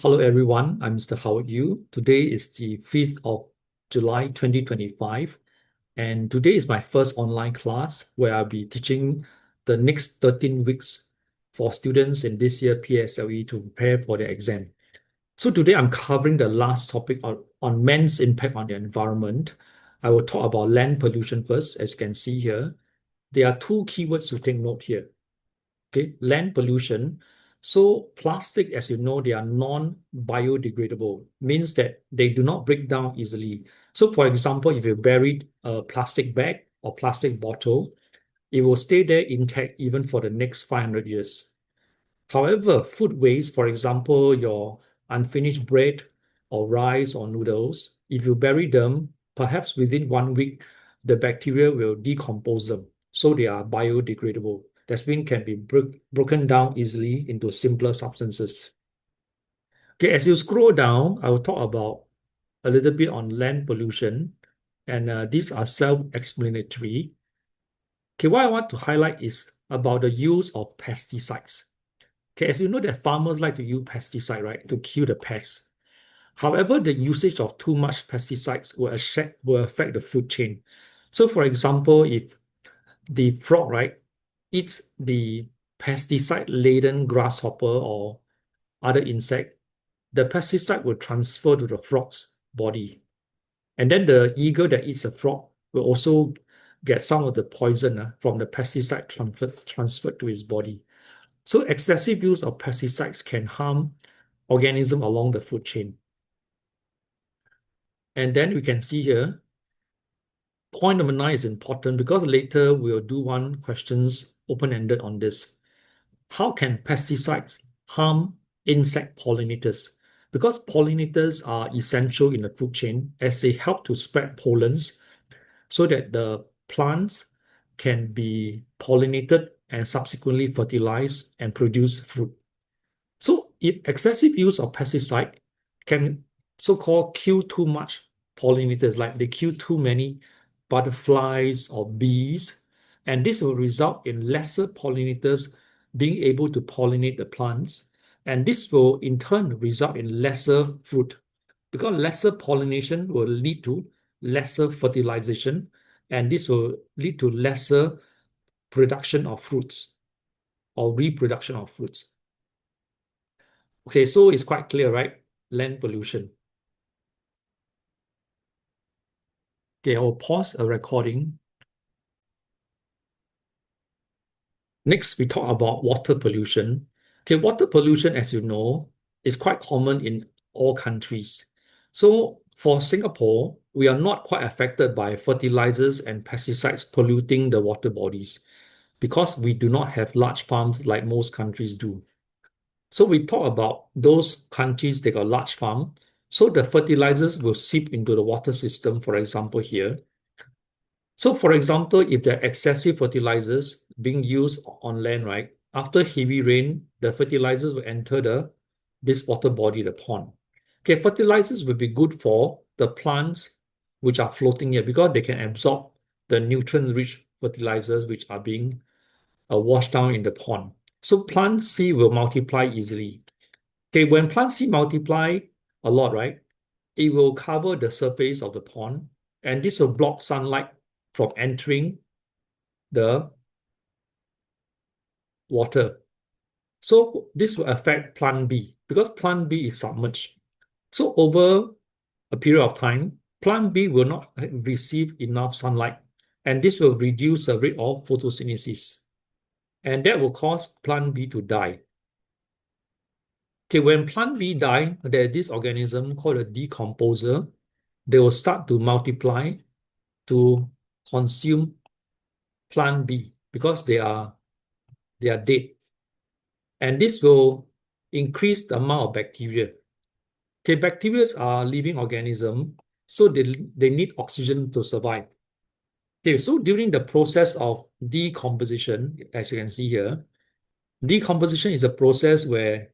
Hello everyone, I'm Mr. Howard Yu. Today is the 5th of July 2025, and today is my first online class where I'll be teaching the next 13 weeks for students in this year PSLE to prepare for their exam. So today I'm covering the last topic on man's impact on the environment. I will talk about land pollution first, as you can see here. There are two keywords to take note here. Okay, land pollution. So plastic, as you know, they are non-biodegradable, means that they do not break down easily. So for example, if you buried a plastic bag or plastic bottle, it will stay there intact even for the next 500 years. However, food waste, for example, your unfinished bread or rice or noodles, if you bury them, perhaps within 1 week, the bacteria will decompose them. So they are biodegradable. That means can be broken down easily into simpler substances. Okay, as you scroll down, I will talk about a little bit on land pollution, and these are self-explanatory. Okay, what I want to highlight is about the use of pesticides. Okay, as you know that farmers like to use pesticide, right, to kill the pests. However, the usage of too much pesticides will affect the food chain. So for example, if the frog, right, eats the pesticide-laden grasshopper or other insect, the pesticide will transfer to the frog's body. And then the eagle that eats the frog will also get some of the poison from the pesticide transferred to his body. So excessive use of pesticides can harm organisms along the food chain. And then we can see here, point number 9 is important because later we'll do one questions open-ended on this. How can pesticides harm insect pollinators? Because pollinators are essential in the food chain as they help to spread pollens so that the plants can be pollinated and subsequently fertilized and produce fruit. So if excessive use of pesticide can so-called kill too much pollinators, like they kill too many butterflies or bees, and this will result in lesser pollinators being able to pollinate the plants, and this will in turn result in lesser fruit, because lesser pollination will lead to lesser fertilization, and this will lead to lesser production of fruits or reproduction of fruits. Okay, so it's quite clear, right? Land pollution. Okay, I will pause a recording. Next, we talk about water pollution. Okay, water pollution, as you know, is quite common in all countries. So for Singapore, we are not quite affected by fertilizers and pesticides polluting the water bodies because we do not have large farms like most countries do. So we talk about those countries that got large farm. So the fertilizers will seep into the water system, for example, here. So for example, if there are excessive fertilizers being used on land, right, after heavy rain, the fertilizers will enter this water body, the pond. Okay, fertilizers will be good for the plants which are floating here because they can absorb the nutrient-rich fertilizers which are being washed down in the pond. So plant C will multiply easily. Okay, when plant C multiply a lot, right, it will cover the surface of the pond, and this will block sunlight from entering the water. So this will affect plant B because plant B is submerged. So over a period of time, plant B will not receive enough sunlight, and this will reduce the rate of photosynthesis, and that will cause plant B to die. Okay, when plant B die, there's this organism called a decomposer. They will start to multiply to consume plant B because they are dead. And this will increase the amount of bacteria. Okay, bacteria are living organisms, so they need oxygen to survive. Okay, so during the process of decomposition, as you can see here, decomposition is a process where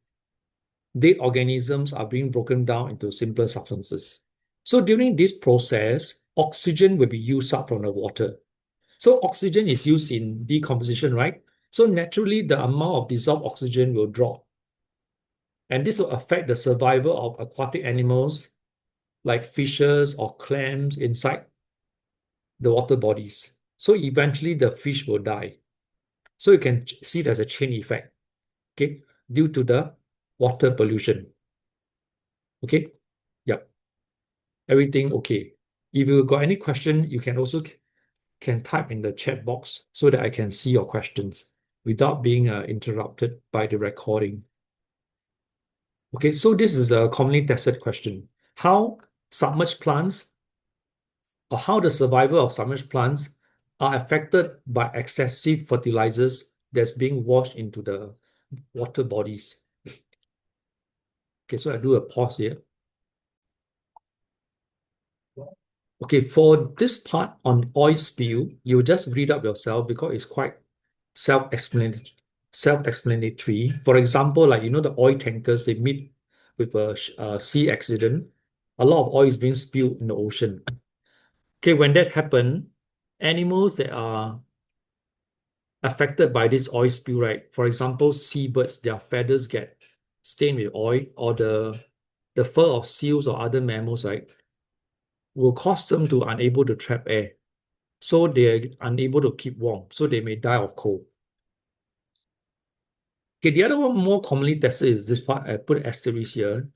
dead organisms are being broken down into simpler substances. So during this process, oxygen will be used up from the water. So oxygen is used in decomposition, right? So naturally, the amount of dissolved oxygen will drop. And this will affect the survival of aquatic animals like fishes or clams inside the water bodies. So eventually the fish will die. So you can see there's a chain effect, okay, due to the water pollution. Okay, yep, everything okay. If you got any question, you can also can type in the chat box so that I can see your questions without being interrupted by the recording. Okay, so this is a commonly tested question. How submerged plants or how the survival of submerged plants are affected by excessive fertilizers that's being washed into the water bodies. Okay, so I do a pause here. Okay, for this part on oil spill, you just read up yourself because it's quite self-explanatory. Self-explanatory. For example, like the oil tankers, they meet with a sea accident. A lot of oil is being spilled in the ocean. Okay, when that happens, animals that are affected by this oil spill, right? For example, seabirds, their feathers get stained with oil, or the fur of seals or other mammals, right, will cause them to unable to trap air. So they're unable to keep warm. So they may die of cold. Okay, the other one more commonly tested is this part. I put asterisk here.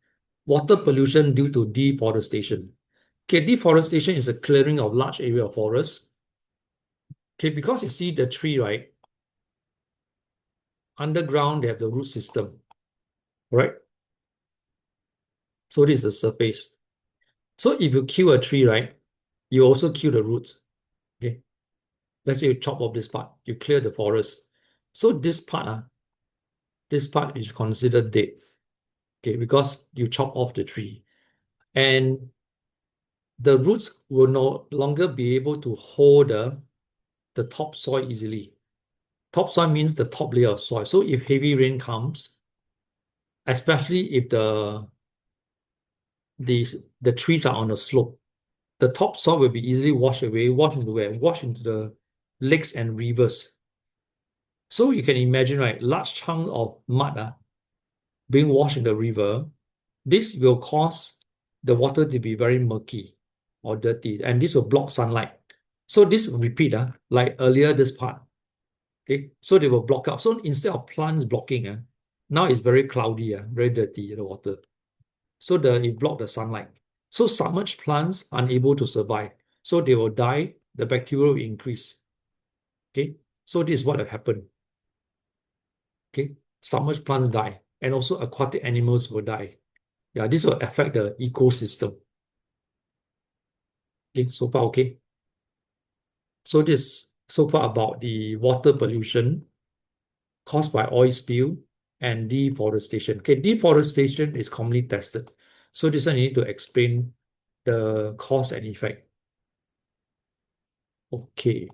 Water pollution due to deforestation. Okay, deforestation is a clearing of large area of forest. Okay, because you see the tree, right? Underground, they have the root system, right? So this is the surface. So if you kill a tree, right, you also kill the roots. Okay. Let's say you chop off this part, you clear the forest. So this part is considered dead. Okay, because you chop off the tree. And the roots will no longer be able to hold the topsoil easily. Topsoil means the top layer of soil. So if heavy rain comes, especially if the trees are on a slope, the topsoil will be easily washed away, washed into where? Washed into the lakes and rivers. So you can imagine, right, large chunk of mud being washed in the river. This will cause the water to be very murky or dirty, and this will block sunlight. So this will repeat, like earlier this part. Okay, so they will block out. So instead of plants blocking, now it's very cloudy, very dirty, the water. So it block the sunlight. So submerged plants unable to survive. So they will die, the bacteria will increase. Okay, so this is what will happen. Okay, submerged plants die, and also aquatic animals will die. Yeah, this will affect the ecosystem. Okay, so far okay. So this so far about the water pollution caused by oil spill and deforestation. Okay, deforestation is commonly tested. So this one you need to explain the cause and effect. Okay.